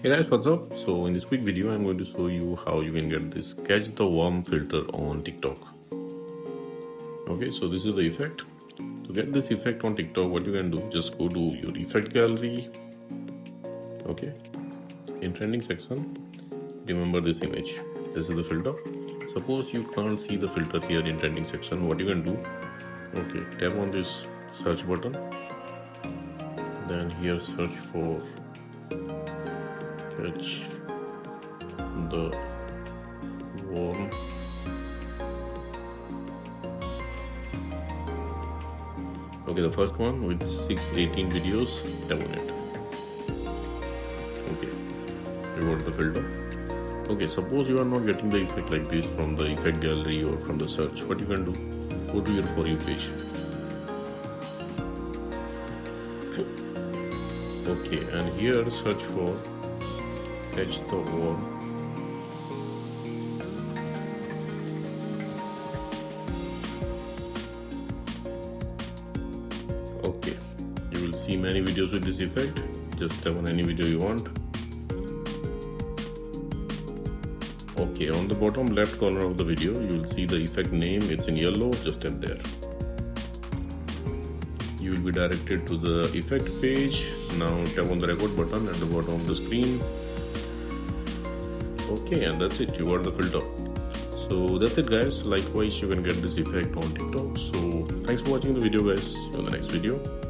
Hey guys, what's up? So in this quick video I'm going to show you how you can get this catch the worm filter on TikTok. Okay, so this is the effect. To get this effect on TikTok, what you can do, just go to your effect gallery. Okay, in trending section, remember this image. This is the filter. Suppose you can't see the filter here in trending section, what you can do, okay, tap on this search button, then here search for catch the worm. Okay, the first one with 618 videos, tap on it. Okay, you got the filter. Okay, suppose you are not getting the effect like this from the effect gallery or from the search, what you can do, go to your For You page. Okay, and here search for catch the worm. Okay, you will see many videos with this effect. Just tap on any video you want. Okay, on the bottom left corner of the video you will see the effect name. It's in yellow. Just tap there. You will be directed to the effect page. Now tap on the record button at the bottom of the screen. Okay, and that's it, you got the filter. So that's it guys. Likewise, you can get this effect on TikTok. So thanks for watching the video guys. See you in the next video.